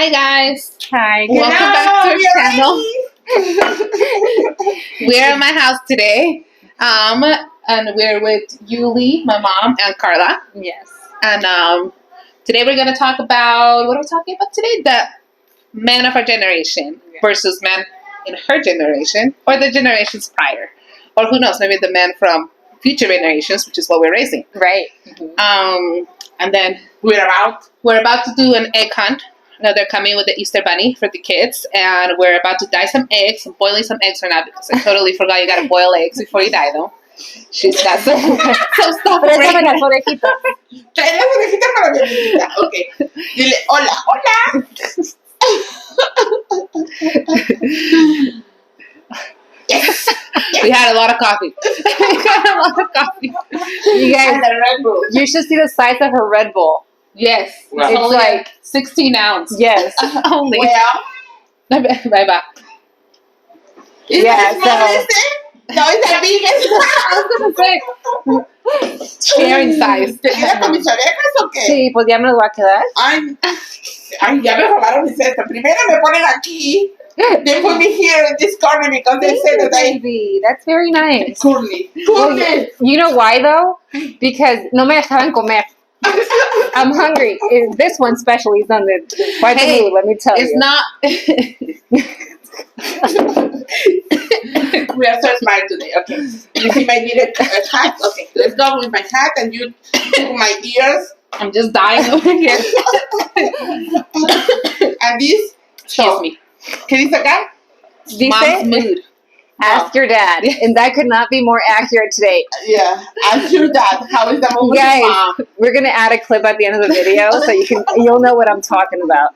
Hi guys. Hi. Welcome back to our channel. We're in my house today. And we're with Yuli, my mom, and Carla. Yes. And today we're gonna talk about what are we talking about today? The men of our generation versus men in her generation or the generations prior. Or who knows, maybe the men from future generations, which is what we're raising. Right. And then we're about to do an egg hunt. Now they're coming with the Easter bunny for the kids, and we're about to dye some eggs. I'm boiling some eggs right now because I totally forgot you gotta boil eggs before you dye them. She's got some stuff. Trae las orejitas para mi amiguita. Ok. Dile, hola, hola. Yes. We had a lot of coffee. You guys, And the Red Bull. you should see the size of her Red Bull. Yes. Wow. It's It's only like 16 ounce. yes. Only. Well, Bye. is Yeah, that small, is it? No, it's that big. I was gonna say sharing size. ¿Te quedas con mis orejas o qué? Sí, pues ya me lo voy a quedar. Ay, ya me robaron mis esto. Primero me ponen aquí. They put me here in this corner because they said that I Baby, that's very nice. curly. Well, you know why though? Because no me dejaban comer. I'm hungry. This one especially is on the quite the mood, let me tell It's you. not. We are so smart today. Okay. You see my little hat? Okay. Let's go with my hat and you do my ears. I'm just dying over here. And this. Excuse me. ¿Qué dice acá? Mom's Dice, mood. ask your dad. And that could not be more accurate today. Yeah. Ask your dad. How is the mood with Guys, your mom? we're gonna add a clip at the end of the video so you'll know what I'm talking about.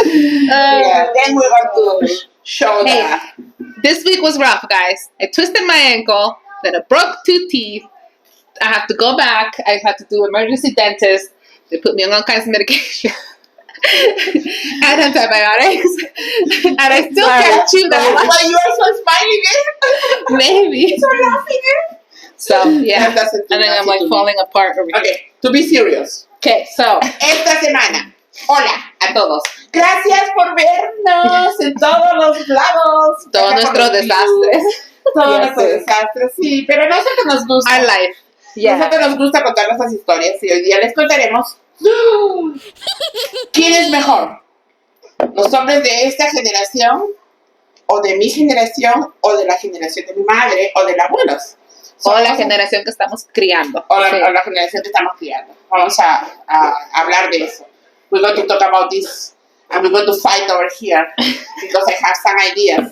Yeah. Then we're going to show Hey. that. This week was rough, guys. I twisted my ankle, then I broke 2 teeth. I have to go back. I had to do emergency dentist. They put me on all kinds of medication. And antibiotics. And I still can't chew That's that why you are so smiling, eh? much. Maybe. So laughing, eh? So, yeah. That doesn't do And then I'm nothing like to me. falling apart over here. Okay, to be serious. Okay, so. Esta semana, hola a todos. Gracias por vernos en todos los lados. Todos Gracias por nuestros los views. desastres. Todos Ya nuestros sé. desastres, sí. Pero nosotros nos gusta. Our life. Yeah. Nosotros nos gusta contar nuestras historias y hoy día les contaremos ¿quién es mejor? ¿Los hombres de esta generación o de mi generación o de la generación de mi madre o de los abuelos? O la generación que estamos criando. O la, Sí. o la generación que estamos criando. Vamos a hablar de eso. We're going to talk about this and we're going to fight over here because I have some ideas.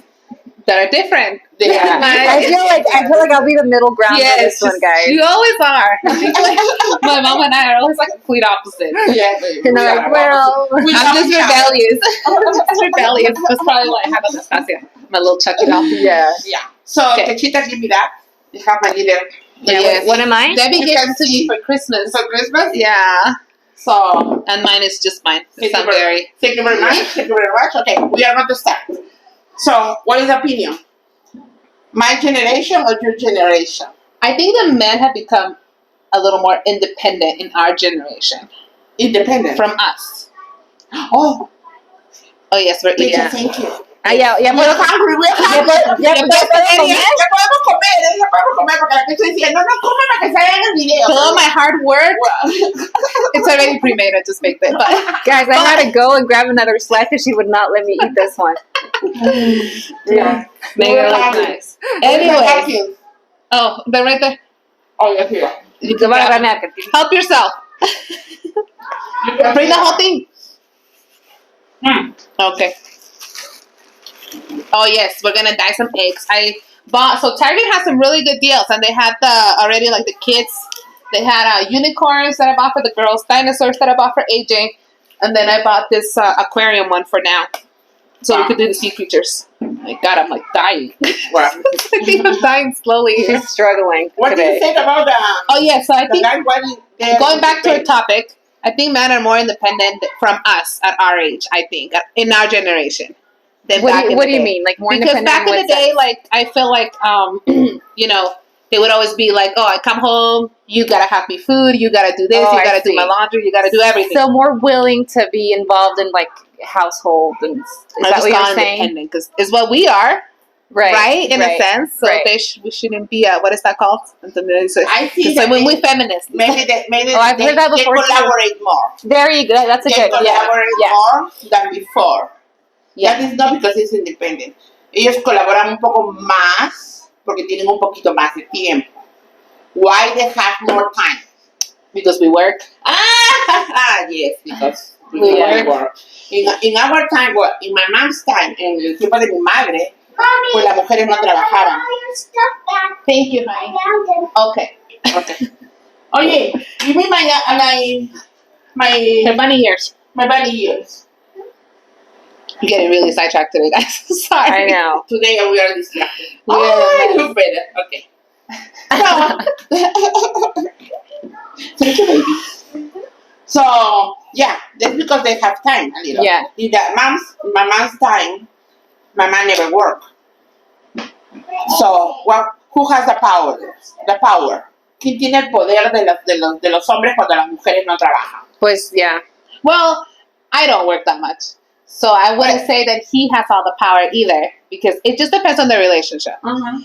That are different. They Yeah. are I feel like I'll be the middle ground for this one, guys. You always are. My mom and I are always like complete opposites. Yeah, And I'm like, well, We I'm love just each other. rebellious. I'm just rebellious. That's probably why I have Anastasia. My little Chucky doll. yeah. Yeah. So, Okay. Techita, give me that. You have my little. Yes. What am I? Debbie You gave can it to me see. for Christmas. For Christmas? Yeah. So, And mine is just mine. Thank It's you not very. thank you very much. Thank you very much. Okay, we are going to start. So, what is the opinion? My generation or your generation? I think the men have become a little more independent in our generation Independent. from us. Oh, Oh, yes, we're teacher, eating. thank you. Ya We're puedo hungry, we're ya hungry. puedo- ya Ya puedo comer. podemos comer, porque la teacher decía, no coman para que salga en el video. For all my hard work, Well, it's already pre-made. I just baked it. But Guys, I had to go and grab another slice because she would not let me eat this one. yeah. maybe We're it looks hungry. nice. Anyway. Anyway. Oh, they're right there. Oh, you're here. You Te can voy a grab- agarrar mi Help yourself. You can Bring the whole thing. Hmm. Okay. Oh yes, we're gonna dye some eggs. I bought so Target has some really good deals, and they had already like the kids. They had unicorns that I bought for the girls, dinosaurs that I bought for AJ, and then I bought this aquarium one for now, so we could do the sea creatures. My God, I'm like dying. Well, I think I'm dying slowly. She's struggling what do you today. think about the Oh yeah, so I think guy going back to our topic, I think men are more independent from us at our age. I think in our generation. Than What back do you, in what the do you day. mean? Like more Because independent? back in the day, like I feel like you know, they would always be like, "Oh, I come home, you gotta have me food, you gotta do this, Oh, you I gotta do see. my laundry, you gotta do everything." So more willing to be involved in like household, and is that what you're saying? Independent, because it's what we are, right? In a sense, so right. we shouldn't be what is that called? I think So that when we feminists, maybe I've heard that before they too. collaborate more. There you go. That's a They good. collaborate Yeah. more than before. Yeah. That is not because it's independent. Ellos colaboran un poco más porque tienen un poquito más de tiempo. Why they have more time? because we work. Yes, because We work. In our time, well, in my mom's time, en el tiempo de mi madre, pues las mujeres no trabajaban. Thank you, honey. Okay. Okay. Oye, give me Her bunny ears. my bunny ears. I'm getting really sidetracked today, guys. Sorry. I know. Today we are distracted. We are a I mess. look better. Okay. Thank you, baby. So yeah, that's because they have time a little. Yeah. In my mom's time, my mom never worked. So who has the power? The power. ¿Quién tiene el poder de los hombres cuando las mujeres no trabajan? Pues yeah. Well, I don't work that much. So I wouldn't say that he has all the power either, because it just depends on the relationship.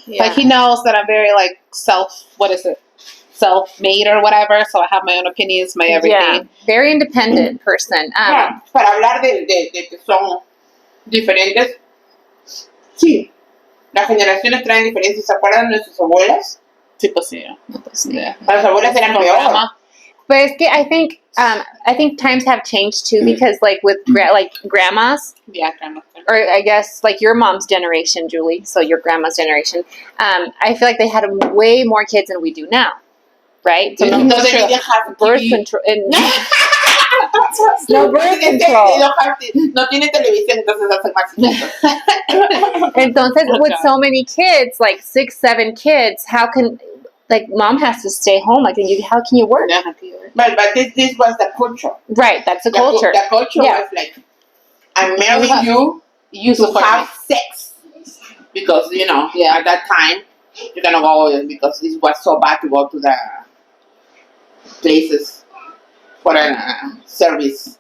Yeah. Like he knows that I'm very like self-made or whatever, so I have my own opinions, my everything. Yeah. Very independent person. Claro, para hablar de que son diferentes, sí. Las generaciones traen diferencias. ¿Se acuerdan de nuestras abuelas? Sí, pues sí. Yeah. Las abuelas eran peor. But it's good. I think times have changed too, because like with grandmas, Yeah, grandma. or I guess like your mom's generation, Julie, so your grandma's generation, I feel like they had way more kids than we do now, right? So No, they didn't have birth TV. control. No, birth they control. don't have no tiene televisión, entonces hacen más chiquitos. Entonces, Oh, with God. so many kids, like 6, 7 kids, how can, like, mom has to stay home? Like, how can you work? Yeah, how can you work? But this was the culture. Right, that's the culture. The culture Yeah. was like, I'm marrying you to have sex. Because, Yeah. at that time, you're going to go, because it was so bad to go to the places for a service.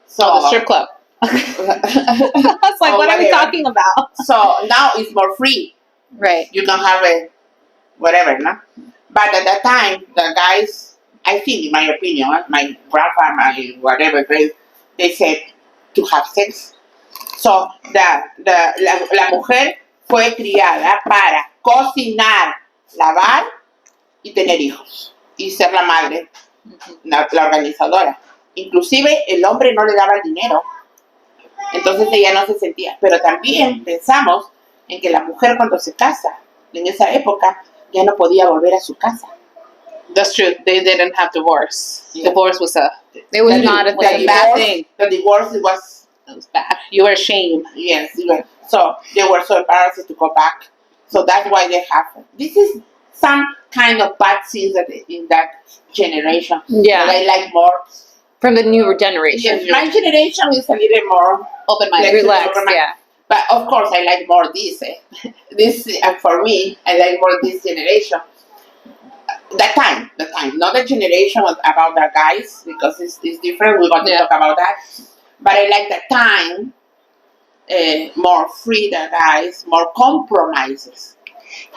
So, The strip club. I was like, Or what are we whatever. talking about? So now it's more free. Right. You can have a whatever, no? But at that time, the guys, I think, in my opinion, my grandpa, my whatever, they said to have sex. So la mujer fue criada para cocinar, lavar y tener hijos y ser la madre, la organizadora. Inclusive el hombre no le daba el dinero. Entonces ella no se sentía. Pero también pensamos en que la mujer cuando se casa, en esa época, ya no podía volver a su casa. That's true. They didn't have divorce. Yeah. Divorce was It was not a was a thing. bad thing. The divorce was, It was bad. You were ashamed. yes, so they were so embarrassed to go back. So that's why they have. This is some kind of bad things that in that generation. Yeah. That I like more. From the newer generation. Yes, my generation is a little more Open-minded. Relaxed, yeah. But of course, I like more this. This, for me, I like more this generation. The time, not the generation about the guys, because it's different. We're going to talk about that. But I like the time, more free the guys, more compromises.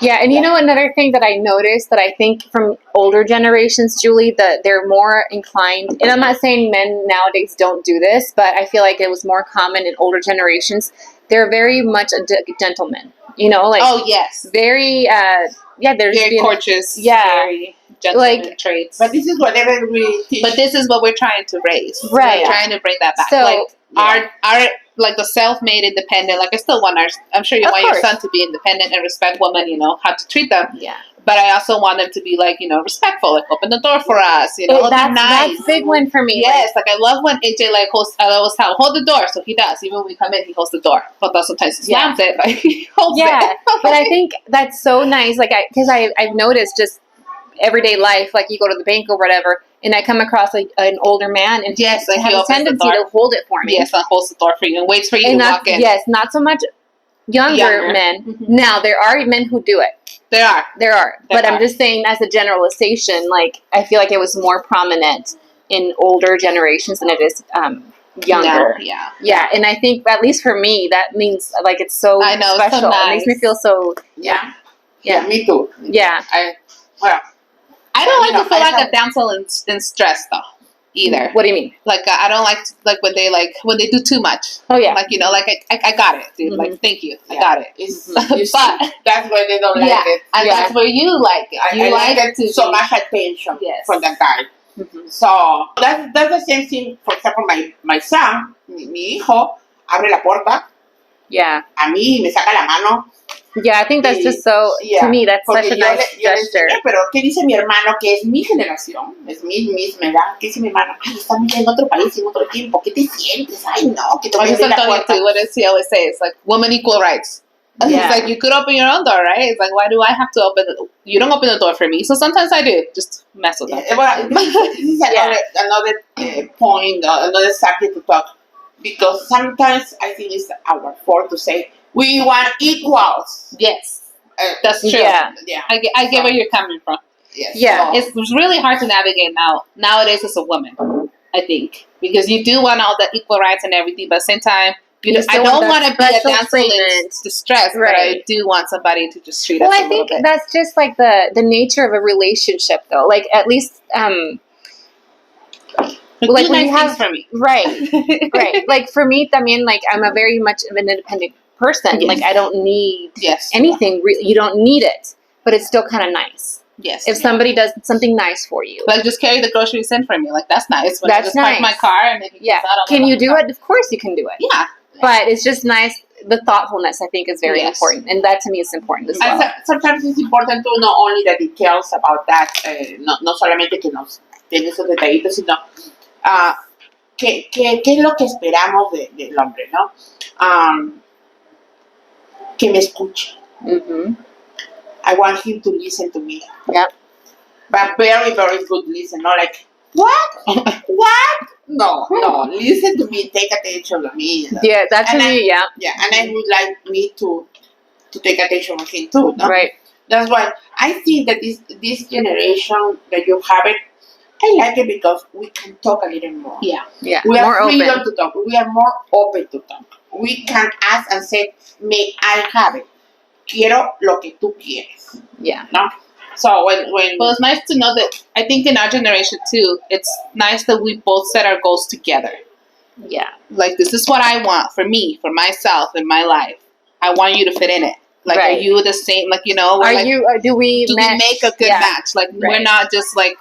Yeah, and you know another thing that I noticed that I think from older generations, Julie, that they're more inclined, and I'm not saying men nowadays don't do this, but I feel like it was more common in older generations. They're very much a gentleman, like Oh, yes. very, they're Very courteous. Yeah. Very gentleman Like- traits. But this is whatever we teach. But this is what we're trying to raise. Right. We're trying to bring that back. So, like yeah. our like the self-made independent. Like I still want I'm sure you Of want your course. son to be independent and respect women. How to treat them. Yeah. But I also want them to be like respectful. Like open the door for us. Be That's nice. a big one for me. Yes, like I love when AJ like holds. I always tell him, hold the door, so he does. Even when we come in, he holds the door. But then sometimes he slams it, but he holds Yeah, it. but I think that's so nice. Like, because I've noticed just everyday life, like you go to the bank or whatever, and I come across an older man, and Yes, he like has he a opens the tendency door. to hold it for me. Yes, and holds the door for you and waits for you And to not walk in. yes, not so much younger Younger. men. Mhm. Now there are men who do it, There are. But I'm just saying, as a generalization, like I feel like it was more prominent in older generations than it is younger. No, yeah. And I think, at least for me, that means like it's so I know, special. it's so nice. It makes me feel so Yeah, me too. Yeah. I don't like to feel like a damsel in stress though. Either. What do you mean? Like I don't like when they do too much. Oh yeah. Like I got it, dude. Mm-hmm. Like thank you, I got it. But that's where they don't like it, and that's where you like it. I like it to so much attention for the guy. Mm-hmm. So that's the same thing. For example, my son, mi hijo, abre la puerta. Yeah. A mí me saca la mano. Yeah, I think that's just so, to me, that's such a nice gesture. Pero, ¿qué dice mi hermano? Que es mi generación, es mi misma edad. ¿Qué dice mi hermano? Ay, estamos en otro país, en otro tiempo. ¿Qué te sientes? Ay, no, que te voy a abrir la puerta. What does he always say? It's like, woman equal rights. Yeah. It's like, you could open your own door, right? It's like, why do I have to open the... You don't open the door for me. So sometimes I do. Just mess with them. Well, this is another point, another subject to talk. Because sometimes I think it's our fault to say, we want equals. Yes. That's true. Yeah. I get where you're coming from. Yes. Yeah. It's really hard to navigate nowadays as a woman, I think. Because you do want all the equal rights and everything, but at the same time, I don't want to be a damsel in distress, but I do want somebody to just treat us a little bit. Well, I think that's just like the nature of a relationship, though. Like, at least... like when you have for me, right. Like for me, I mean, like I'm a very much of an independent person. Like I don't need anything. You don't need it, but it's still kind of nice. Yes. If somebody does something nice for you, like just carry the groceries in for me, like that's nice. When that's I just nice. park my car and can you do it? Of course you can do it. Yeah. But it's just nice. The thoughtfulness, I think, is very important, and that to me is important as well. Sometimes it's important to know only the details about that. No solamente que nos den esos detallitos, sino ¿qué es lo que esperamos del hombre, ¿no? Que me escuche. Mm-hmm. I want him to listen to me. Yep. But very, very good listen. Not like, what? What? No. Listen to me. Take attention to me. Yeah, that's me. Yeah. Yeah, and I would like me to take attention on him too. No? Right. That's why I think that this generation that you have it, I like it because we can talk a little more. Yeah. We are more freedom open to talk. We are more open to talk. We can ask and say, may I have it? Quiero lo que tú quieres. Yeah. No? So when well, it's nice to know that I think in our generation too, it's nice that we both set our goals together. Yeah. Like this is what I want for me, for myself, in my life. I want you to fit in it. Like, are you the same? Like, do we make a good match? Like, we're not just like,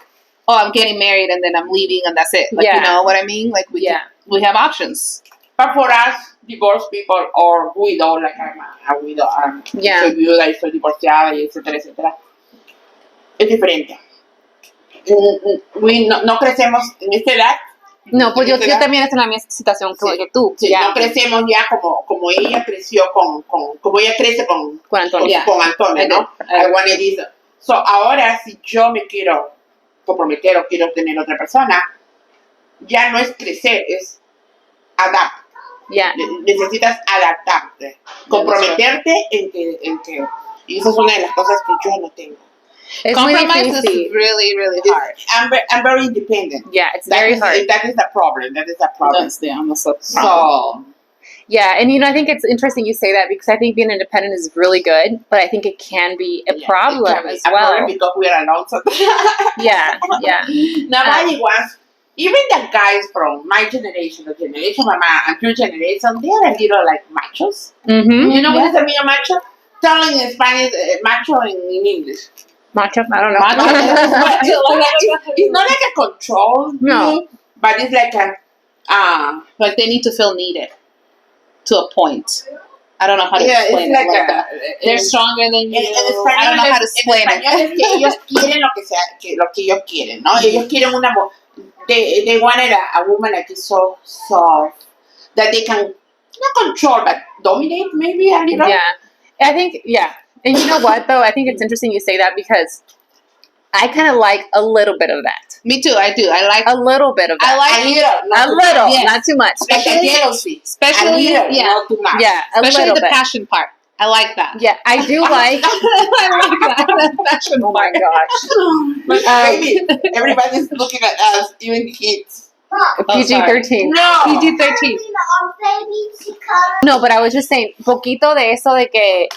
oh, I'm getting married and then I'm leaving and that's it. Like, you know what I mean? Like, we have options. But for us, divorced people or widow, like I'm a widow, soy viuda y soy divorciada y etcétera, etcétera, es diferente. No crecemos en esta edad. No, pues yo también estoy en la misma situación que tú. Sí, no crecemos ya como ella creció como ella crece con Antonio, ¿no? I wanted this. So, ahora, si yo me quiero comprometer o quiero tener otra persona, ya no es crecer, es adaptar. Yeah. Necesitas adaptarte, comprometerte en que, y esa es una de las cosas que yo no tengo. Compromise is really, really hard. I'm very independent. Yeah, it's very hard. That is the problem. That's the almost problem. So, yeah, and I think it's interesting you say that because I think being independent is really good, but I think it can be a problem as well. Problem because we are alone. So yeah. Nobody wants. Even the guys from my generation, the generation mama, and your generation, they are a little like machos. Mm-hmm. You know what is a mean macho? Telling in Spanish, macho in English. Macho? I don't know. It's not like a control, but it's like like they need to feel needed to a point. I don't know how to explain it's like that. They're stronger than you. I don't know how to explain it. Es que ellos quieren lo que ellos quieren, ¿no? Ellos quieren una they wanted a woman that is so soft that they can not control but dominate maybe a little. Yeah, I think and you know what though? I think it's interesting you say that because I kind of like a little bit of that. Me too. I do. I like a little bit of that. I like a little, not too much. Like a jealousy. Especially not too much. Yeah, especially the bit. passion part. I like that. Yeah, I do like. I like that. That's fashion. Oh my gosh. But baby, everybody's looking at us, even kids. PG-13. No. PG-13. No, but I was just saying, poquito de eso de que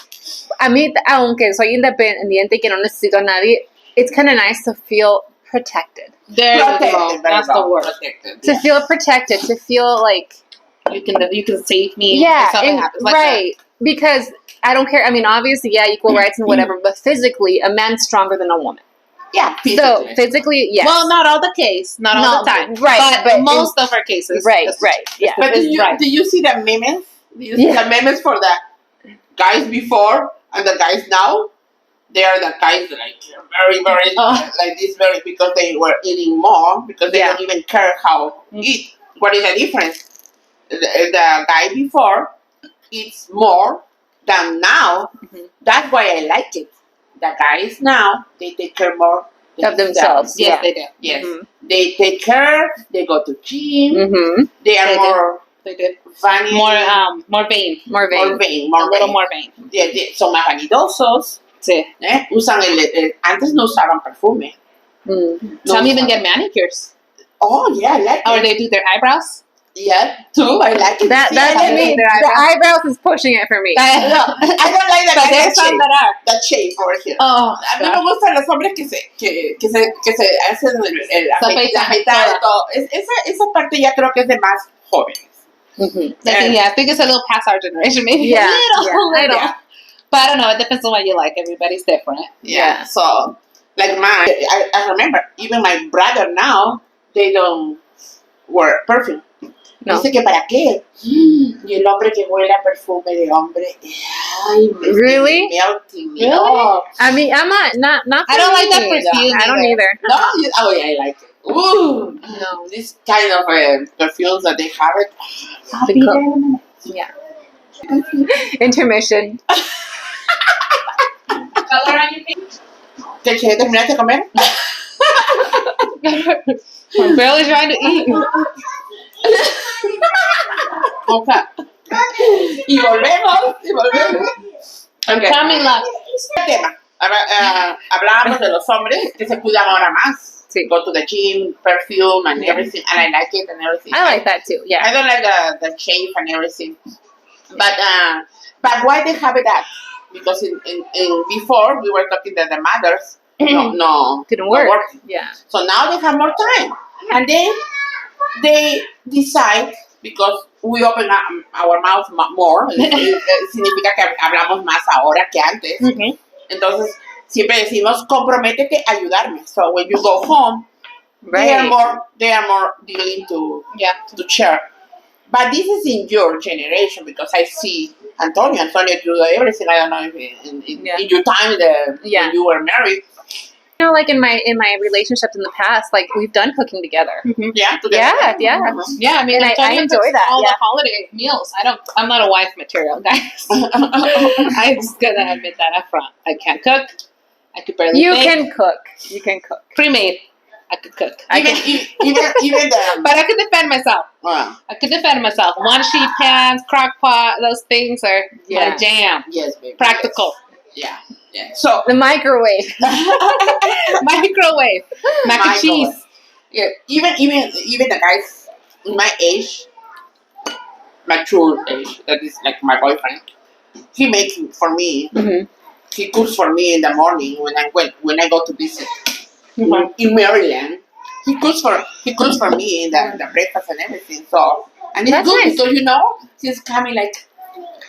a mí, aunque soy independiente y que no necesito a nadie, it's kind of nice to feel protected. There you go. Protected, That's the word. Protected. To feel protected, to feel like You can save me. yeah, if something and- happens. Like right. Because I don't care. I mean, obviously, yeah, equal rights and whatever, but physically, a man's stronger than a woman. Yeah, So physically, yes. Well, not all the case, not all the time, right? but most of our cases, right, yeah. But is right. do you see the memes? Do you see the memes for the guys before and the guys now? They are the guys like very, very like this, very because they were eating more because they don't even care how eat. What is the difference? The guy before eats more than now. That's why I like it. The guys now they take care more Of themselves. Yes, Yeah. they do. Yes, Mhm. they take care. They go to gym. Mm-hmm. They are They do. more They did funny, more vain, More vain. more vain, a little more vain. Son más vanidosos. Sí. Usan antes no usaban perfume. Mm. No Some even usaban. get manicures, Oh yeah, I like or it. they do their eyebrows. Yeah, too. I like it. That See, I to like me, it. the eyebrows is pushing it for me. No, I don't like But that. there's some that are. That shape over here. Oh, A mí me gustan los hombres que se hacen la afeitan mitad de toda. todo. Esa parte ya creo que es de más jóvenes. Mm-hmm. I think it's a little past our generation, maybe Yeah, a little. Yeah. But I don't know. It depends on what you like. Everybody's different. Yeah. So, like I remember, even my brother now, they don't wear perfume. No. Dice que para qué. Y el hombre que huele a perfume de hombre. Ay, Really? Melting me Really? up. I mean, I'm not. I don't like that for me. perfume I don't either. either. No, oh yeah, I like it. Ooh, No. this kind of perfumes that they have it. I'll The be co- there in a minute. Yeah. Intermission. ¿Te terminaste de comer? I'm barely trying to eat. Okay. Y volvemos. I'm Okay. coming up. Tema. Hablábamos de los hombres que se cuidan ahora más. Sí. Go to the gym, perfume and everything, and I like it and everything. I like that too. Yeah. I don't like the shape and everything. But why they have it that? Because in before we were talking that the mothers no Didn't not work. working. Yeah. So now they have more time, and then they decide because we open our mouth more. Significa que hablamos más ahora que antes. Mm-hmm. Entonces siempre decimos comprométete a ayudarme. So when you go home, Right. they are more willing to share. But this is in your generation because I see Antonio do everything. I don't know if in your time when you were married. You know, like in my relationships in the past, like we've done cooking together. Mm-hmm. Yeah, Yeah, yeah. Yeah, I mean, And I Antonio enjoy cooks that, all yeah. the holiday meals. I'm not a wife material, guys. I'm just gonna admit that up front. I can't cook. I could barely You bake. can cook. You can cook. Pre-made. I could cook. Even the But I could defend myself. uh, I could defend myself. One sheet pans, crock pot, those things are my Yeah. jam. yes, baby. Practical. Yes. Yeah. So The microwave. Microwave. Mac and cheese. yeah, even the guys in my age, mature age, that is like my boyfriend. He makes for me. Mm-hmm. He cooks for me in the morning when I go to visit Mhm. in Maryland. He cooks for me in the breakfast and everything. So and it's That's good nice. because he's coming like,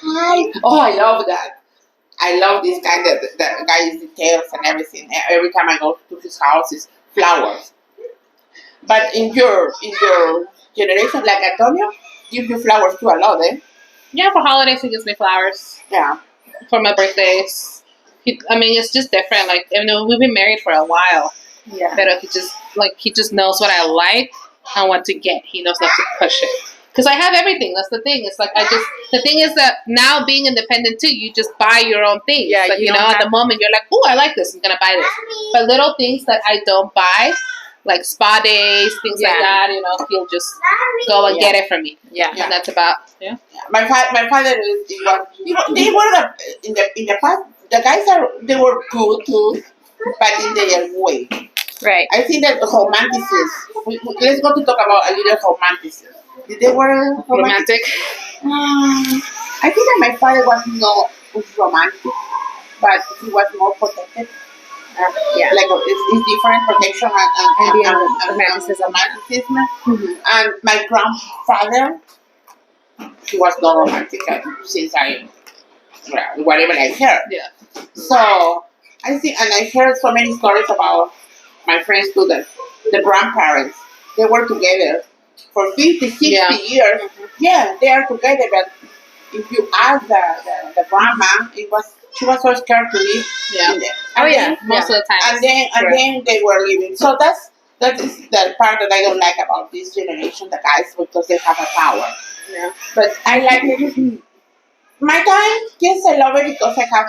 hi. Oh, I love that. I love this guy, the guy's details and everything. Every time I go to his house, it's flowers. But in your generation, like Antonio, give you flowers too a lot, eh? Yeah, for holidays he gives me flowers. Yeah. For my birthdays. It's just different. Like, we've been married for a while. Yeah. But he just knows what I like and what to get. He knows not to push it. Because I have everything. That's the thing. It's like the thing is that now being independent too, you just buy your own things. Yeah, Like, you at don't the moment you're like, oh, I like this. I'm going to buy this. But little things that I don't buy, like spa days, things like Yeah. that. He'll just go and get it for me. Yeah. And that's about My father they were in the past. The guys they were good too, but in their way. Right. I think that romanticism. Let's go to talk about a little romanticism. Did they were romantic? romantic. I think that my father was not romantic, but he was more protective. Yeah. Like it's different protection and romanticism. romanticism. Mhm. And my grandfather, he was not romantic since whatever I heard. Yeah. So I think, and I heard so many stories about my friends too, that the grandparents, they were together for 50, 60 years. Yeah, they are together, but if you ask the grandma, she was so scared to leave. Yeah. In there. Oh yeah. Most of the time. And then they were leaving. So that is the part that I don't like about this generation, the guys, because they have a power. Yeah. But I like it. My time, yes, I love it because I have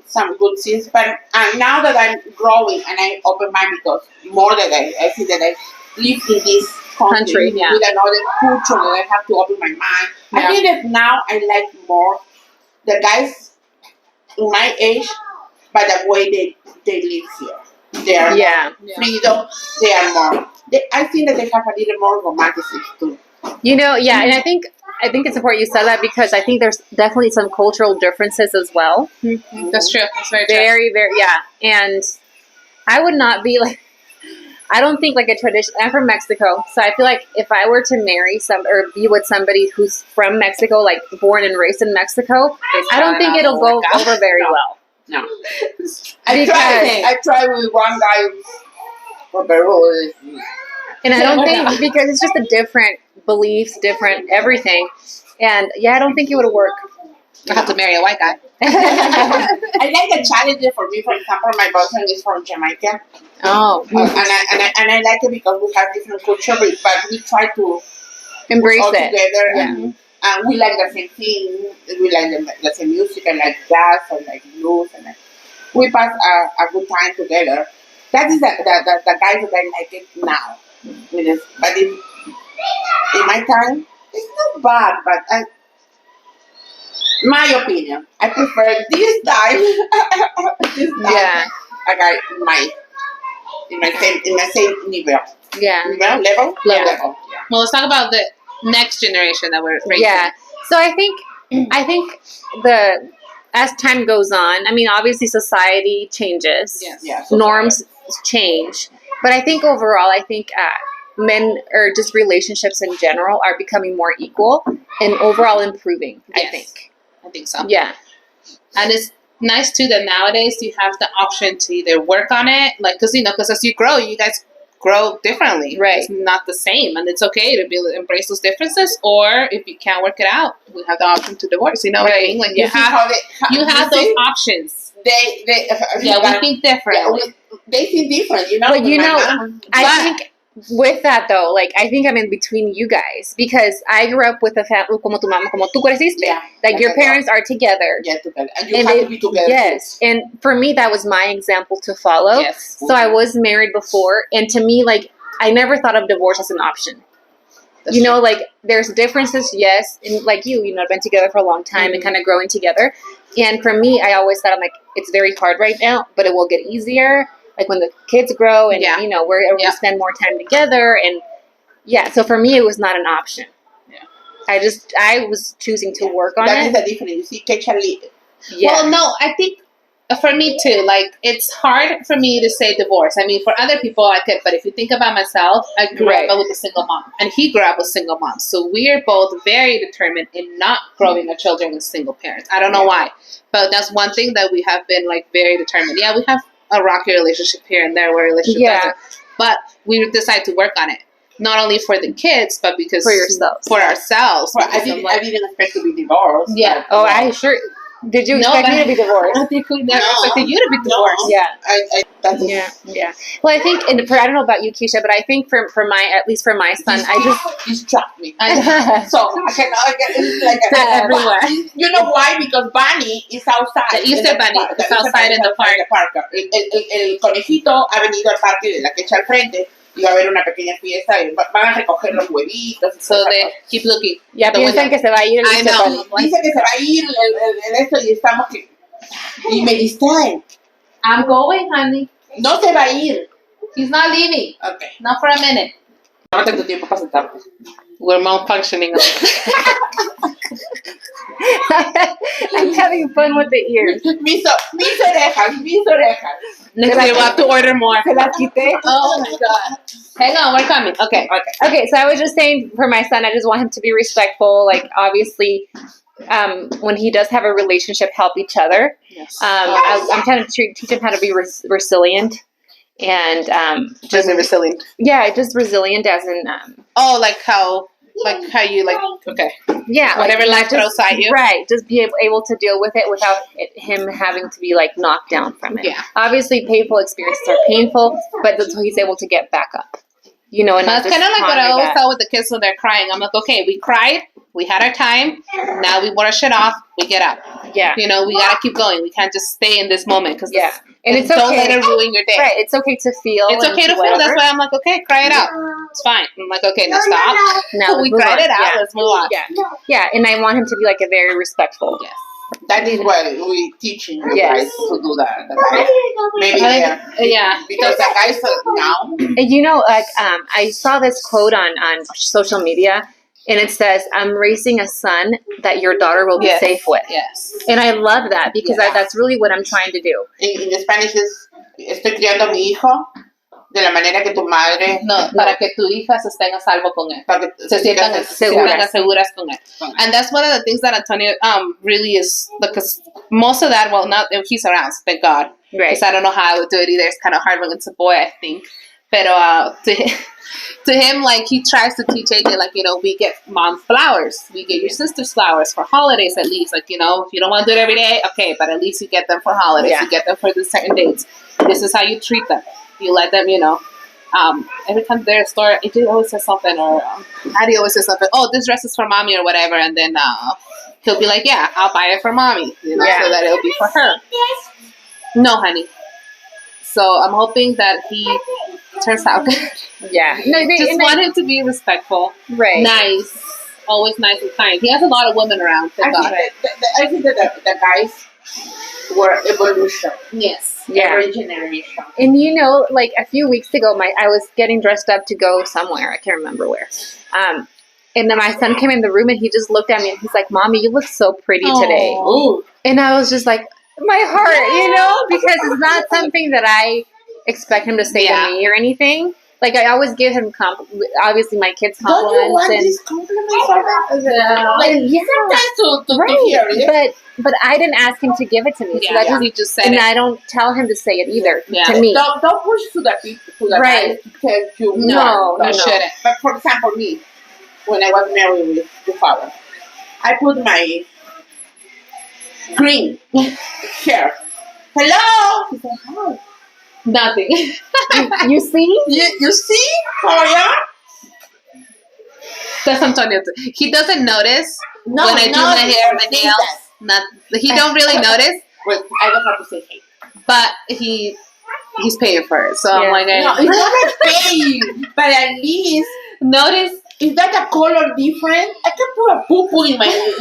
some good things. But now that I'm growing and I open mind because more that I see that I live in this country yeah. with another culture that I have to open my mind. Yeah. I think that now I like more the guys in my age, by the way they live here. They are Yeah. more freedom. They are more. I think that they have a little more romanticism too. Yeah, and I think it's important you said that because I think there's definitely some cultural differences as well. That's true. That's very true. Very, very, yeah. And I would not be like, I don't think like a tradition. I'm from Mexico, so I feel like if I were to marry or be with somebody who's from Mexico, like born and raised in Mexico, I don't think it'll go over very well. No. I tried with one guy from Peru. And I don't think, because it's just a different beliefs, different everything. And yeah, I don't think it would work. I have to marry a white guy. I like the challenge for me. For example, my boyfriend is from Jamaica. Oh. And I like it because we have different culture, but we try to Embrace all it. together. And we like the same thing. We like the same music. I like jazz. I like blues. And we pass a good time together. That is the guy that I like it now. But in my time, it's not bad, but my opinion, I prefer this time. Yeah. A guy in my same level. Yeah. Level. Yeah. Well, let's talk about the next generation that we're raising. Yeah. So I think as time goes on, I mean, obviously society changes. Yes. Yeah. Norms change. But I think overall, men or just relationships in general are becoming more equal and overall improving, Yes. I I think so. Yeah. And it's nice too that nowadays you have the option to either work on it, like, because as you grow, you guys grow differently. Right. It's not the same, and it's okay to embrace those differences. Or if you can't work it out, we have the option to divorce. You know what I mean? Like you have those options. They we think different. They think different, you know. But I think with that though, like I think I'm in between you guys because I grew up with a family como tu mamá, como tú creciste. Yeah. Like your parents are together. Yeah, together. And you have to be together. Yes. And for me that was my example to follow. Yes. So I was married before, and to me, like, I never thought of divorce as an option. That's true. Like, there's differences, yes, and like I've been together for a long time and kind of growing together. And for me, I always thought, I'm like, it's very hard right now, but it will get easier. Like when the kids grow and, we're able to spend more time together. And so for me, it was not an option. Yeah. I was choosing to work on that it. That is the difference. You see, catch Yeah. Well, no, I think for me too, like it's hard for me to say divorce. I mean, for other people I could, but if you think about myself, I grew up with a single mom, and he grew up with single moms. So we are both very determined in not growing our children with single parents. I don't know why, but that's one thing that we have been like very determined. Yeah, we have a rocky relationship here and there where a relationship doesn't, but we decide to work on it. Not only for the kids, but because for ourselves. I didn't expect to be divorced. Yeah. I sure. Did you expect me to be divorced? I think we never expected you to be divorced. No. Yeah. Well, I think, I don't know about you, Keisha, but I think for my son, he struck me. So I cannot get like everywhere. You know why? Because Bunny is outside. The Easter Bunny is outside in the park. El conejito ha venido al parque de la que echa al frente y va a haber una pequeña fiesta y van a recoger los huevitos. So they keep looking. Ya The piensan window. que se va a ir el I know. Bunny. Dice que se va a ir el esto y estamos que... Y me distraen. I'm going, honey. No se va a ir. He's not leaving. Ok. Not for a minute. Tómate tu tiempo para sentarte. We're malfunctioning. I'm having fun with the ears. Mis orejas. Next year we'll have to order more. Se las quité. Oh my god. Hang on, we're coming. Okay. Okay, so I was just saying for my son, I just want him to be respectful. Like, obviously, when he does have a relationship, help each other. Yes. I'm trying to teach him how to be resilient. And Just resilient. yeah, just resilient as in Oh, like how you like. Okay. yeah, Whatever like, life throws at you. right? Just be able to deal with it without him having to be like knocked down from it. Yeah. Obviously, painful experiences are painful, but that's how he's able to get back up. You know, and That's not kind of just like what I ponder always that. tell with the kids when they're crying. I'm like, okay, we cried, we had our time, now we brush it off, we get up. Yeah, You know, we gotta keep going. We can't just stay in this moment because yeah, and it's don't okay. let it ruin your day. Right, it's okay to feel. It's and okay to feel. whatever. That's why I'm like, okay, cry it out. It's fine. I'm like, okay, now stop. Now We let's move cried on. it out. Yeah. Let's move on. Yeah, yeah, and I want him to be like a very respectful. Yes. That is what we teaching you Yes. guys to do that. The guys. Maybe Yeah. because the guys now. And you know, like I saw this quote on social media, and it says, "I'm raising a son that your daughter will be Yes. safe with." Yes. And I love that because Yeah. that's really what I'm trying to do. In Spanish is estoy criando a mi hijo de la manera que tu madre. No, para que tu hija se estén a salvo con él. Para que Se sientan seguras. seguras con él. And that's one of the things that Antonio really is, because most of that, well, not he's around, thank God. Right. Because I don't know how I would do it either. It's kind of hard when it's a boy, I think. Pero to him, like, he tries to teach AJ, like, you know, we get mom flowers. We get your sisters flowers for holidays, at least. Like, you know, if you don't want to do it every day, okay, but at least you get them for holidays. Yeah. You get them for the certain dates. This is how you treat them. You let them, you know. Every time they're at a store, AJ always says something, or Addie always says something. Oh, this dress is for mommy or whatever, and then he'll be like, "Yeah, I'll buy it for mommy," you know, Yeah. so that it'll be for her. No, honey. So I'm hoping that he turns out good. Yeah. No, Just want him to be respectful, right. nice, always nice and kind. He has a lot of women around. Thank God. I think that the guys were evolution. Yes. Yeah. Every generation. And you know, like a few weeks ago, I was getting dressed up to go somewhere. I can't remember where. And then my son came in the room and he just looked at me and he's like, "Mommy, you look so pretty today." Ooh. And I was just like, my heart, you know, because it's not something that I expect him to say Yeah. to me or anything. Like, I always give him obviously my kids Don't you compliments want and these compliments for that? Yeah. Like, yeah, sometimes to right. hear it. But I didn't ask him to give it to me. So Yeah, that he just said and it. I don't tell him to say it either Yeah. to me. Don't push to the people, to the Right. guys to tell you. No, You shouldn't. But for example, me, when I was married with the father, I put my green hair. Hello. He said, "Hi." Nothing. You see? You see how I am? That's Antonio. He doesn't notice No, when I do no, my hair, my he nails. does. Not he don't really notice, Well, I don't have to say hey. but he's paying for it. So Yeah. I'm like, No, it's not a pay, but at least notice. is that a color different? I can put a poo poo in my he's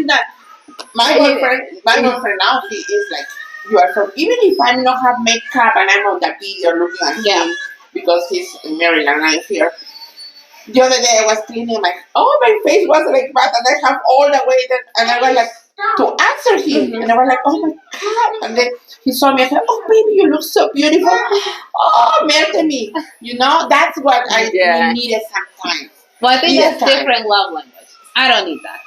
not. My boyfriend now, he is like, you are from, even if I don't have makeup and I'm on the video looking at him because he's in Maryland and I'm here. The other day I was cleaning my face was like that and I have all the way that, and I was like, to answer him, and I was like, oh my God, and then he saw me and said, oh baby, you look so beautiful. Oh, melt me. You know, that's what I needed sometimes. Well, I think Yes, that's different love language. I don't need that.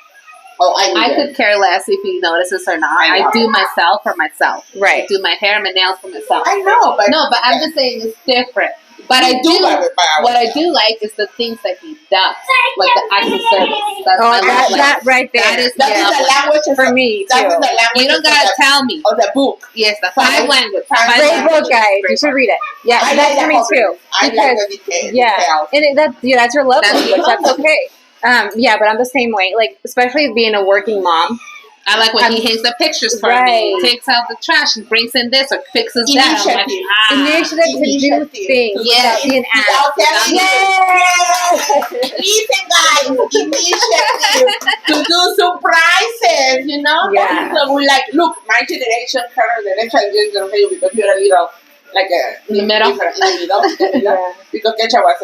Oh, I could care less if he notices or not. I know. I do myself for myself. Right. I do my hair and my nails for myself. I know, but No, but I'm just saying it's different. But I we do. have it by What I ourselves. do like is the things that he does, like the acts of service. That's Oh, my love that language. right there. That is That is the language for me That is too. the language You don't gotta tell me. of the book. Yes, the five language. Five Great languages. book, guys. You should read it. Yeah, I that's like for me the too. I like Because the details. yeah, and that's your love That's language. your love That's okay. Yeah, but I'm the same way. Like, especially being a working mom, I like when he hangs the pictures for me, takes out the trash and brings in this or fixes that. I'm like, initiative to do things without being asked. Listen, guys, initiative to do surprises, you know? Yeah. So we like, look, my generation, her generation, is going to tell you because you're a little, like a... In the middle? Yeah. Because Kecha was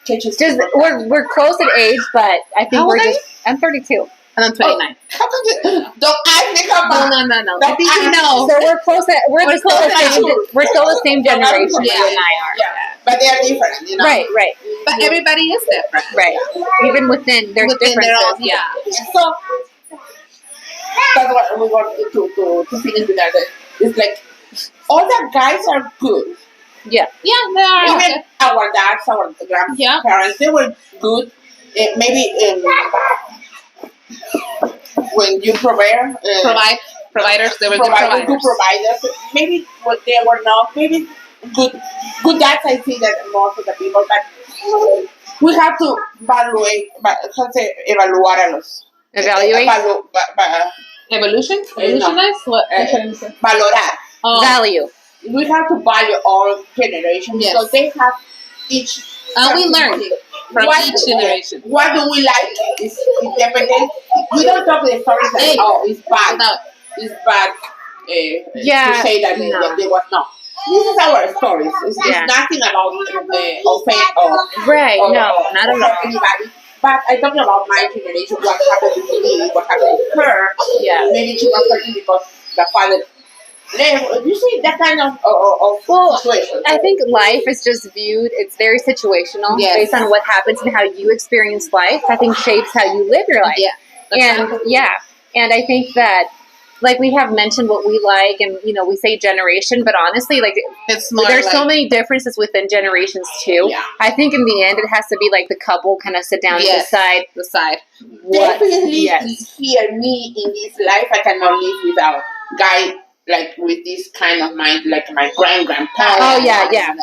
Kecha's just, we're close in age, but I think we're just... I'm 32. And I'm 29. How come you, don't ask me about... No. I think you know. So we're close. We're still the same generation. Yeah. You and I are. Yeah. But they are different, you know? Right. But everybody is different. Right. Even within, there's differences. So that's what we want to finish with that. It's like all the guys are good. Yeah, they are. Even our dads, our grandparents, they were good. Maybe when you providers, they were good providers. Maybe what they were not. Maybe good dads. I see that most of the people, but we have to evaluate. Evaluar a los. Evaluate. Evolution? Evolutionize? What? Valorar. Value. We have to value all generations because they have each. And we learn from each generation. What do we like? Is independent. We don't talk the stories that it's bad. It's bad. To say that they was not. This is our stories. It's nothing about offense or not at all. Anybody. But I'm talking about my generation. What happened to me? What happened to her? Yeah. Maybe she was hurting because the father. You see that kind of situation. I think life is just viewed, it's very situational based on what happens and how you experience life. I think shapes how you live your life. And I think that, like, we have mentioned what we like and, we say generation, but honestly, like, it's more there's so many differences within generations too. Yeah. I think in the end, it has to be like the couple kind of sit down and decide. Definitely hear me in this life. I cannot live without guy like with this kind of mind, like my grandparents. Oh yeah. And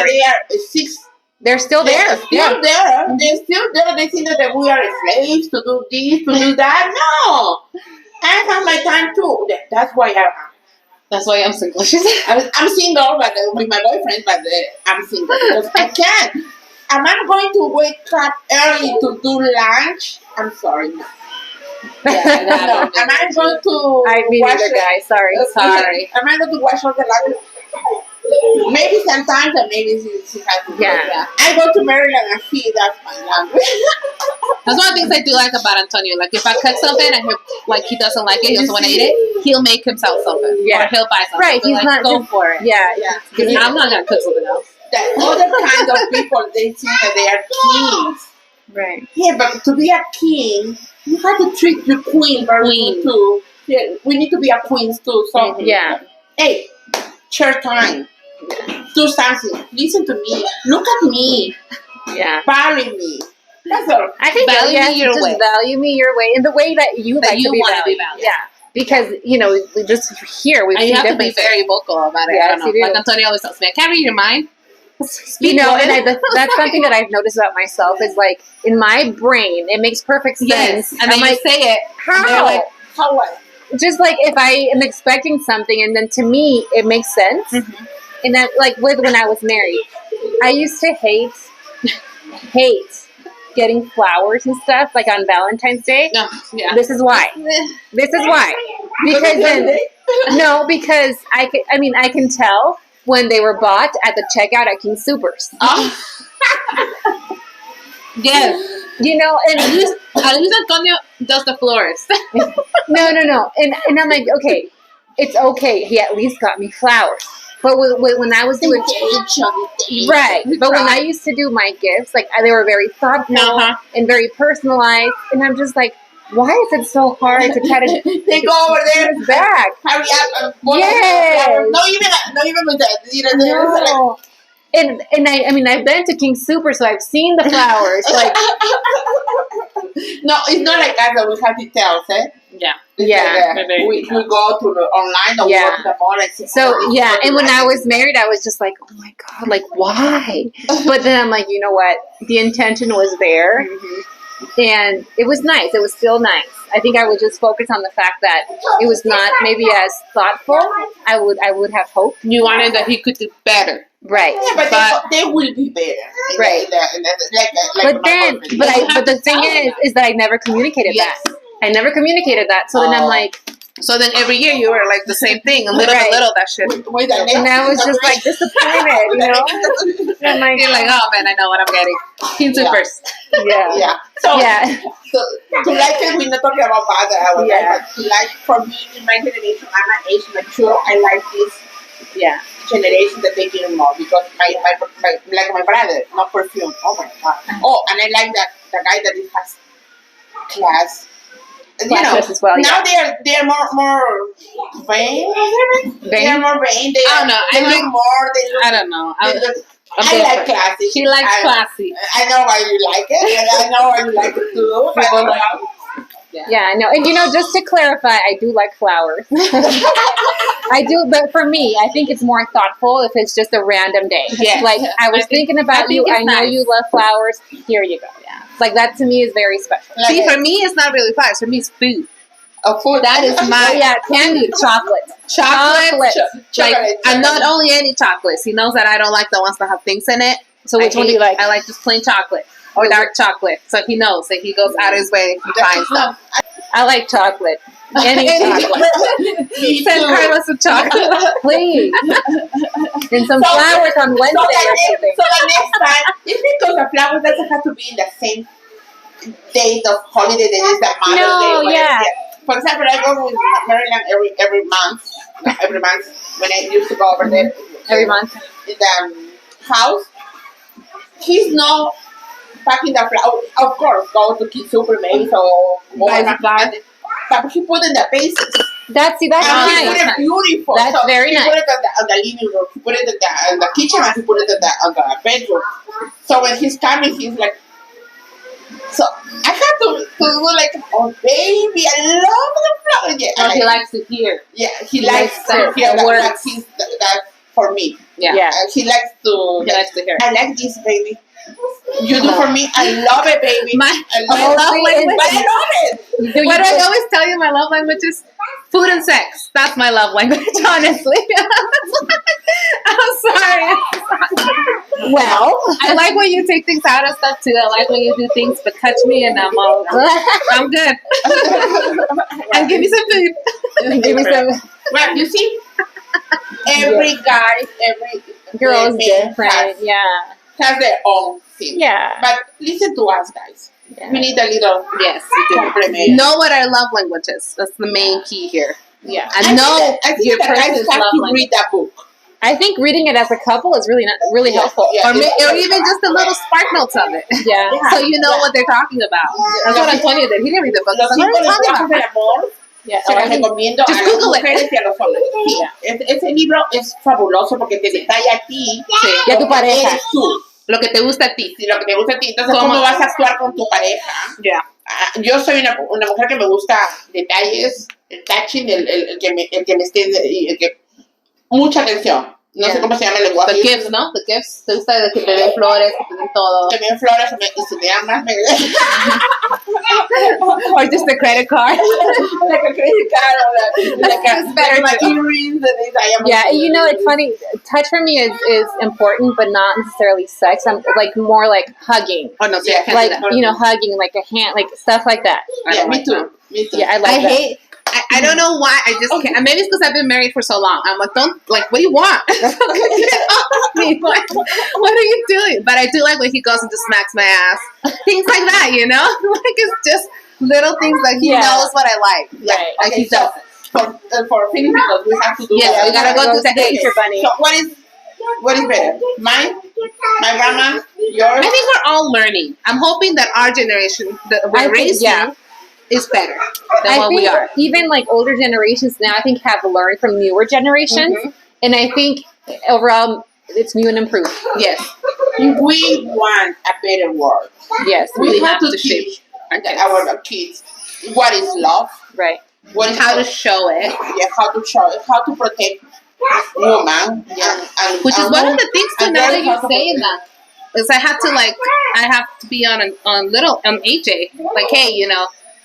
they are They're still there. They're still there. They think that we are slaves to do this, to do that. No, I have my time too. That's why I'm single. I'm single, but with my boyfriend. But I'm single because I can't. Am I going to wake up early to do lunch? I'm sorry. No. Am I going to wash guys? Sorry. Am I going to wash all the laundry? Maybe sometimes, and maybe she has to. I go to Maryland and he does my laundry. That's one of the things I do like about Antonio. Like, if I cook something and he doesn't like it, he doesn't want to eat it, he'll make himself something. Or he'll buy something. Right, he's not go for it. Because I'm not going to cook something else. The other kind of people, they think that they are kings. Right. Yeah, but to be a king, you have to treat your queen very good too. Yeah, we need to be a queen too. So hey, share time. Do something. Listen to me. Look at me. Value me. That's all. I think value me your way in the way that you like to be valued. Yeah. Because, we just here we've seen you have to be very vocal about it. I don't know. Like Antonio always tells me, I can't read your mind. And that's something that I've noticed about myself is like in my brain, it makes perfect sense. And then I say it. How? Like, how what? Just like if I am expecting something and then to me it makes sense. Mm-hmm. And then like when I was married, I used to hate getting flowers and stuff like on Valentine's Day. This is why. Because I can tell when they were bought at the checkout at King Soopers. Yes. And at least Antonio does the florist. No. And I'm like, okay, it's okay. He at least got me flowers. But when I was doing but when I used to do my gifts, like they were very thoughtful and very personalized, and I'm just like, why is it so hard to try to they go over there back? Hurry up! Not even with that. No. And I've been to King Super, so I've seen the flowers. Like, no, it's not like that. We have details, eh? We go to the online or we go to the mall and see. So and when I was married, I was just like, oh my god, like why? But then I'm like, you know what? The intention was there, and it was nice. It was still nice. I think I would just focus on the fact that it was not maybe as thoughtful. I would have hoped. You wanted that he could do better. Right. Yeah, but they will be better. Right. Like but the thing is that I never communicated Yes. that. I never communicated that. So then I'm like, so then every year you were like the same thing, a little Right. by little that shit. and I was just like disappointed, you know. And I'm like, You're like, oh man, I know what I'm getting. Team Yeah. first. yeah, Yeah. So, yeah, so to like it, we're not talking about father. I was Yeah. like, to like for me in my generation, I'm an age mature. I like this yeah. generation that they give more because my brother, not perfume. Oh my god. Oh, and I like that the guy that it has class. Classes as well, now they're more vain. They are more vain. They I don't know. They I look like- more. They look. I don't know. They look I'm I like different. classy. She likes classy. I know why you like it, and I know why you like it too. But, People like- Yeah, I know. And just to clarify, I do like flowers. I do, but for me, I think it's more thoughtful if it's just a random day. Yes. Like I was thinking about you. it's I know nice. you love flowers. Here you go. Yeah. Like that to me is very special. Like See, it. for me, it's not really flowers. For me, it's food. Food. That is my- Oh yeah, candy, chocolate. Chocolate. Chocolate. Like, and not only any chocolates. He knows that I don't like the ones that have things in it. So which one do you like? I like just plain chocolate or dark chocolate. So he knows that he goes out of his way to find stuff. I like chocolate. Any chocolate, Me Send too. Carlos some chocolate. please. And some So- flowers on Wednesday So or something. the next time, it's because the flowers doesn't have to be in the same date of holiday that is the Mother's No, Day. whatever. yeah. For example, I go with Maryland every month. Every month when I used to go over there. Every month. In the house. He's not packing the flowers. Of course, go to Kid Super maybe so but he put in the bases. That's And he nice. put it beautiful. That's so very he nice. put it on the living room. He put it in the kitchen and he put it on the bedroom. So when he's coming, he's like, so I have to go like, oh baby, I love the flower. Yeah, Or he likes to hear. yeah, he likes likes to to hear the words. that for me. Yeah. Yeah. He likes to. He likes to hear. I like this, baby. You do for me. I love it, baby. My I love love it. language. But I love it. Do you What I always tell you, my love language is food and sex. That's my love language, honestly. I'm sorry. well, I like when you take things out of stuff too. I like when you do things but touch me and I'm good. And give me some food. give me some Well, you see, every guy, every girls man different. Yeah. has their own thing. Yeah. But listen to us, guys. Yeah. We need a little Yes, you do. compliment. Know what our love language is. That's the main key here. Yeah. And know I think your that guys person's have love to language. read that book. I think reading it as a couple is really Yeah, helpful. yeah. Or even just the little spark notes of it. Yeah. Yeah. So you know what they're talking about. That's what Antonio did. He didn't read the book. Los He's like, what are you talking cinco lenguajes del about? amor Yeah. se los recomiendo Just a las Google it. mujeres y a los hombres. Ese libro es fabuloso porque te detalla a ti Y a tu lo que pareja. eres tú, Lo que te gusta a ti. y lo que te gusta a ti. Entonces, ¿Cómo? ¿cómo vas a actuar con tu pareja? Yeah. Yo soy una mujer que me gusta detalles, el touching, el que me esté, el que mucha atención. No sé Yeah. cómo se llama el lenguaje. The gifts, ¿no? The gifts. Te gusta de que te den flores, que te den todo. Que me den flores y si me amas, me Or just the credit card. like a credit card or That's better my too. earrings and things. Yeah, it's funny. Touch for me is important, but not necessarily sex. I'm like more like hugging, Oh, no, see, I can't like do that. hugging, like a hand, like stuff like that. I Yeah, don't me like too. that. Me too. Yeah, I like I that. hate. I don't know why. I just can't. Maybe it's because I've been married for so long. I'm like, don't like. What do you want? Get off me! Like, what are you doing? But I do like when he goes and just smacks my ass. Things like that, you know. Like it's just little things like he Yeah. knows what I like. Yeah. Right. Like Okay, he so does. for Filipinos, we have to do Yeah, that. we gotta go to the Thank you, bunny. So what is better? Mine, my grandma, yours. I think we're all learning. I'm hoping that our generation that I we're think, raising yeah. is better than I what think we are. even like older generations now, I think have learned from newer generations, and I think overall it's new and improved. Yes, We want a better world. Yes, We have to shape teach our kids. our kids what is love, right. what is How to show it, how to show it, how to protect woman, and which is and one of the things too. and Now then that you're how to saying protect- that, is I have to be on AJ, like, hey,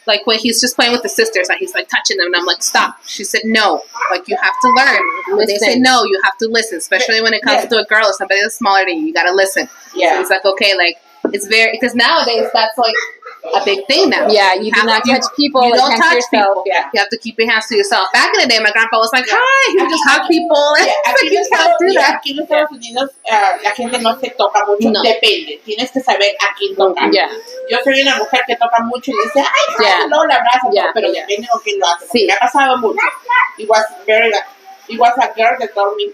like when he's just playing with the sisters and he's like touching them, and I'm like, stop. She said, no, like you have to learn. When they say no, you have to listen, especially when it comes to a girl or somebody that's smaller than you gotta listen. So he's like, okay, like it's very, because nowadays that's like a big thing now. Yeah, you do not touch people. You don't touch people. Yeah. You have to keep your hands to yourself. Back in the day, my grandpa was like, hi, he would just hug people. Aquí You can't do that. Aquí en Estados Unidos la gente no se toca mucho. No. Depende. Tienes que saber a quién tocar. Yeah. Yo soy una mujer que toca mucho y dice, ay, no, la abrazo, pero depende de quién lo hace. Sí. Me ha pasado mucho. It was a girl that told me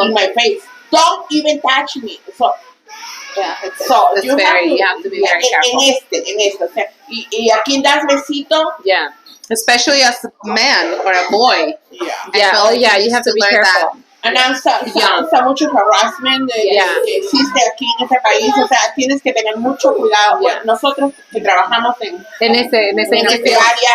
in my face, don't even touch me. So, Yeah, you have to be very careful. En este, o sea, y a quien das besito. Yeah. Especially as a man or a boy. Yeah. You have to be careful. And está mucho harassment que existe aquí en este país, o sea, tienes que tener mucho cuidado. Bueno, nosotros que trabajamos en esta área,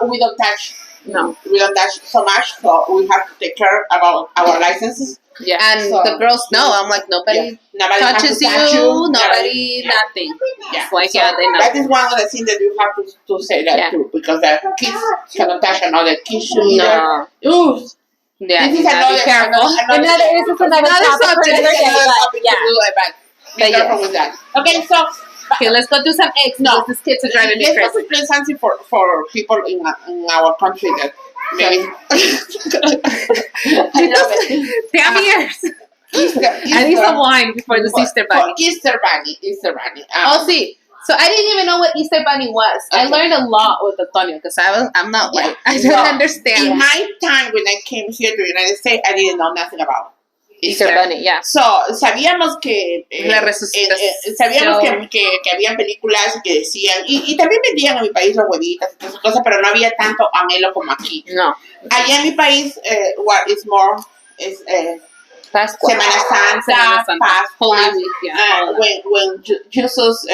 we don't touch. No. We don't touch so much, so we have to take care about our licenses. Yeah, and the girls know. I'm like, nobody touches you, nobody, nothing. Yeah, it's like, so they know. that is one of the things that you have to say that too, because the kids cannot touch another kid. No. Ooh. Yeah, this is be careful. Another topic for another day, Be careful with that. Okay, so okay, let's go do some eggs. No, these kids are driving me crazy. Let's go play something for people in our country that maybe. I love it. Damn ears. Easter. I need some wine before this Easter bunny. Easter bunny. See. So I didn't even know what Easter bunny was. Okay. I learned a lot with Antonio because I'm not like I don't understand. In my time when I came here to the United States, I didn't know nothing about Easter bunny. Yeah. So sabíamos que sabíamos que habían películas que decían y también vendían en mi país los huevitos y todas esas cosas, pero no había tanto anhelo como aquí. No. Allá en mi país, what is more is Pascua. Semana Santa, Pascua, Holy Week, when Jesus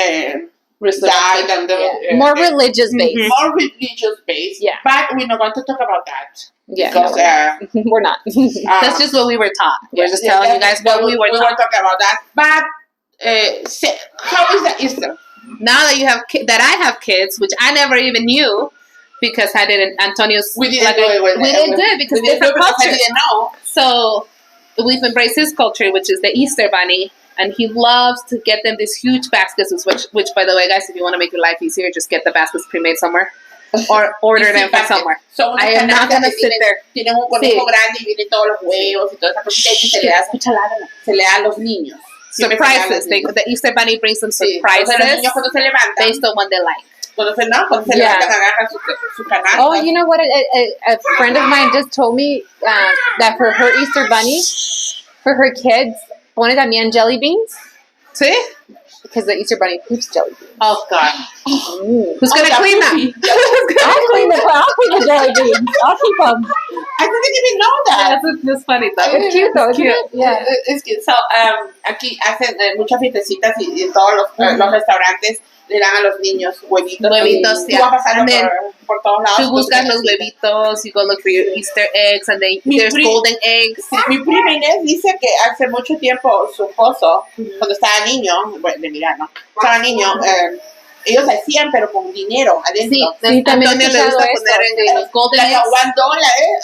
died and more religious based. More religious based. Yeah. But we're not going to talk about that. Yeah. Because we're not. That's just what we were taught. We're just telling you guys what we were taught. We won't talk about that. But how is that Easter? Now that you have that I have kids, which I never even knew because I didn't. Antonio's we didn't do it. We didn't do it because different cultures. I didn't know. So we've embraced his culture, which is the Easter bunny. And he loves to get them these huge baskets, which, by the way, guys, if you want to make your life easier, just get the baskets pre-made somewhere or order them from somewhere. So I am not going to sit there. Tienen un conejo grande y vienen todos los huevos y toda esa cosita y se le da a los niños. Surprises. The Easter bunny brings them surprises based on what they like. Cuando se levantan, agarran su canasta. Oh, you know what? A friend of mine just told me that for her Easter bunny, for her kids, pone también jelly beans. See? Because the Easter bunny poops jelly beans. Oh, God. Who's going to clean them? I'll clean the jelly beans. I'll keep them. I didn't even know that. That's funny, though. It's cute, though. It's cute. Yeah. It's cute. So, aquí hacen muchas fiestecitas y en todos los restaurantes le dan a los niños huevitos. Huevitos, Tú vas pasando por todos lados. Tú buscas los huevitos, you go look for your Easter eggs, and then there's golden eggs. Mi prima Inés dice que hace mucho tiempo su esposo, cuando estaba niño, bueno, de mirar, ¿no? Estaba niño, ellos hacían, pero con dinero adentro. Sí, también Antonio le gusta poner en los golden eggs. $1.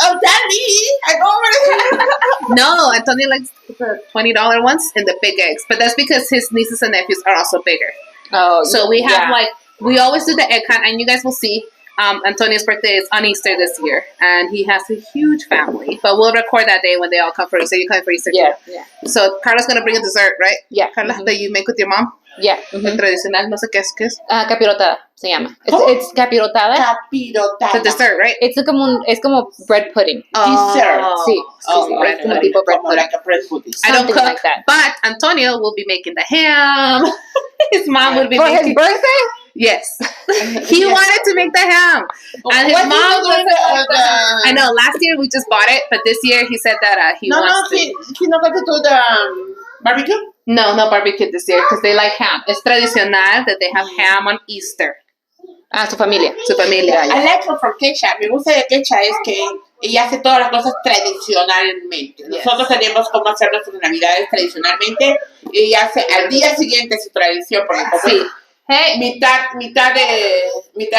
Oh, Daddy, I don't No, Antonio likes the $20 ones and the big eggs, but that's because his nieces and nephews are also bigger. Oh, so we have we always do the egg hunt, and you guys will see. Antonio's birthday is on Easter this year, and he has a huge family. But we'll record that day when they all come for Easter. You're coming for Easter too. Yeah. So Carla's gonna bring a dessert, right? Yeah. Carla, that you make with your mom. Yeah. El tradicional, no sé qué es. Capirotada se llama. It's capirotada. Capirotada. The dessert, right? Es como bread pudding. Dessert. Sí. Right. Como tipo bread pudding. Like a bread pudding. I don't Something cook, like that. but Antonio will be making the ham. His mom would be for making. his birthday. Yes, he wanted to make the ham, and his mom was. I know. Last year we just bought it, but this year he said that he wants to. He's not going to do the barbecue. No barbecue this year because they like ham. Es tradicional that they have ham on Easter. Su familia. I like her from Kecha. Me gusta de Kecha es que ella hace todas las cosas tradicionalmente. Nosotros tenemos cómo hacer nuestras navidades tradicionalmente. Ella hace al día siguiente su tradición, porque como Hey. mitad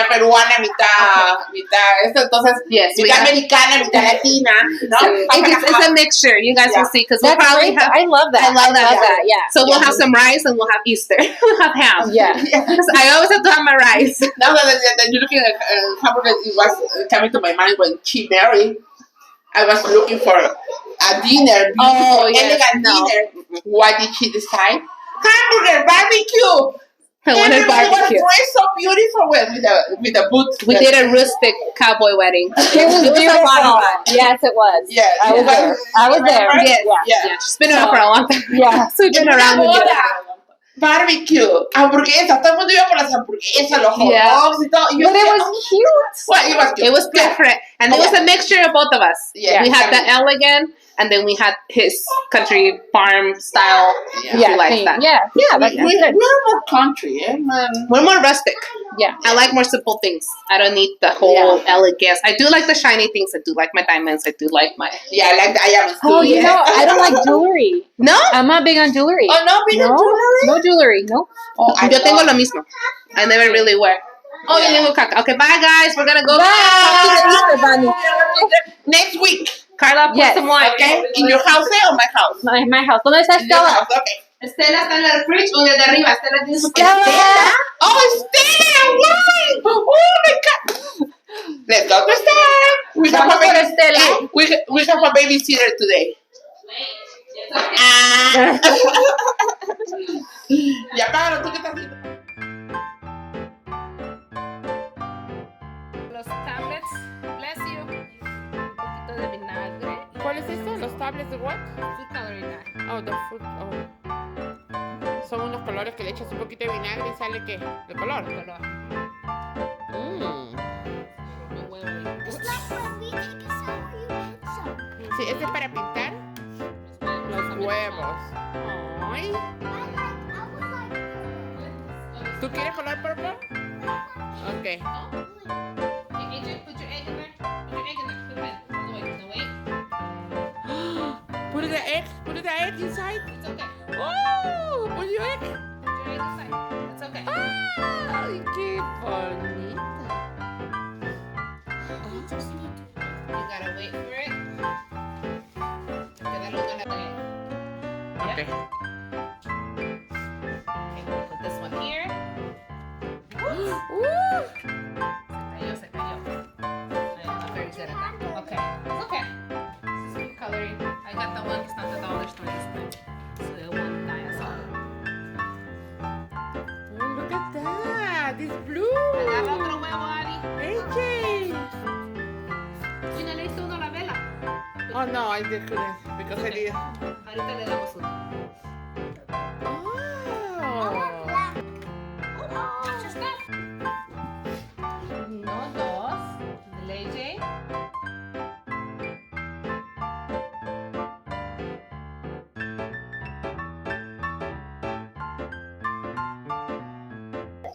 peruana, mitad esto, entonces Yes, we mitad have- americana, mitad latina, ¿no? It's a mixture. You guys will see because we'll That's probably great. have. I love that. I love that. Yeah. So we'll have some rice and we'll have Easter. We'll have ham. Yeah. Because I always have to have my rice. Now that you're looking at hamburgers, it was coming to my mind when she married. I was looking for a dinner, Oh, yes. elegant No. dinner. What did she decide? Hamburger, barbecue. I wanted Everybody was barbecue. dressed so beautiful with the boots. We did a rustic cowboy wedding. It was a lot of fun. Yes, it was. Yeah, I was there. I was there. Yes. Yeah. Yeah. She's been around for a long time. Yeah. So we've been around Una together. boda, barbecue, hamburguesas. Todo el mundo iba por las hamburguesas, los hot Yeah. dogs y todo. But it was cute. Well, it was cute. It was different. And it was a mixture of both of us. Yeah. We had the elegant and then we had his country farm style. Yeah. Yeah. We like same. that. Yeah. Yeah. We, That's good. we're more country, eh, man. We're more rustic. Yeah. I like more simple things. I don't need the whole elegance. I do like the shiny things. I do like my diamonds. I do like my. Yeah, I like the diamonds too. Oh, you yeah. know, I don't like jewelry. No, I'm not big on jewelry. Oh, no, being No, jewelry? no jewelry. No. Oh, I yo tengo love- lo mismo. I never really wear. Oh, Yeah. yo tengo caca. Okay, bye guys. We're gonna go. Bye. Next week, Carla, put Yes. some wine. okay? In your house or my house? My house. ¿Dónde está In your Stella? house, okay. Estela está en el fridge o desde arriba. Estela tiene su Stella. Oh, Stella, why? Oh my God. Let's go to Stella. We have Vamos a por baby. Stella. We have a babysitter today. Ah. Ya págalo, ¿tú qué estás haciendo? Los tablets. Bless you. Un poquito de vinagre. ¿Cuál es esto? ¿Los tablets de what? Food coloring dye. Oh, the fruit. Oh. Son unos colores que le echas un poquito de vinagre y sale ¿qué? ¿De color? Color. Mm. Un huevo ahí. Sí, este es para pintar los huevos. Ay. ¿Tú quieres color purple? Ok. Hey, AJ, put your egg in there. Put your egg in there. Put it in. No, wait. No, wait. Put the egg inside. It's okay. Oh, put your egg. Put your egg inside. It's okay. Ay, qué bonita. You gotta wait for it. Que darle una la egg. Ok. Okay, we'll put this one here. Se cayó. I'm not very good at that. Okay. It's okay. This is food coloring. I got the one that's not the dollar store this time. So the one dye I saw. Oh, look at that. It's blue. Agarra otro huevo, Ari. AJ. Uy, no le hice uno a la vela. Oh no, I couldn't because I did. Ahorita le damos uno. Oh. That's your stuff. Uno, dos. Del AJ.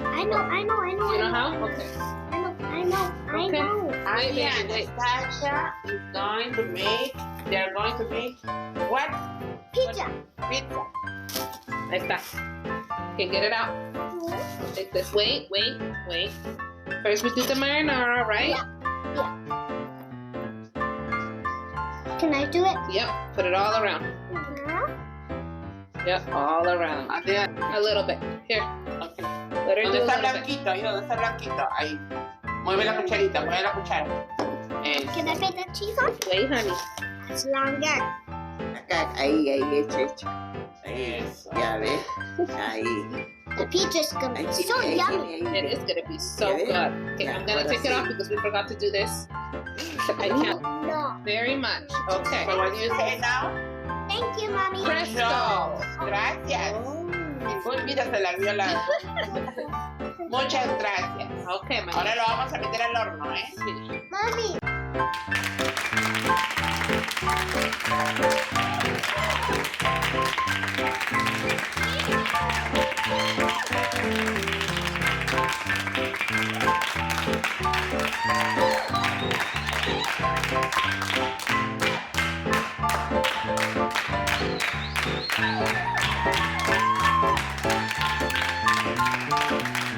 I know. You know how? Okay. I know. Anya and Natasha is going to make. They are going to make what? Pizza. Pizza. Ahí está. Okay, get it out. Take this. Wait. First we do the marinara, right? Can I do it? Yep. Put it all around. Yep, all around. Adrián. A little bit. Here. Okay. Let her do ¿Dónde a está little bit. blanquito? Ahí, ¿dónde está blanquito? Ahí. Mueve la cucharita, mueve la cuchara. Can I put the cheese on? Wait, honey. It's longer. Acá, ahí, hecho. Eso. Ya ves, ahí. The pizza's gonna Ahí be tiene, so ahí yummy. tiene, ahí It is gonna be so Yeah. good. Okay, Yeah, I'm gonna ahora take it sí. off because we forgot to do this. I can't No. very much. Okay. So what do you say now? Thank you, mommy. Presto. Gracias. Uy, mira, se la vio la... Muchas gracias. Okay, my Ahora lo vamos a meter al horno, ¿eh? Mommy. Thank you.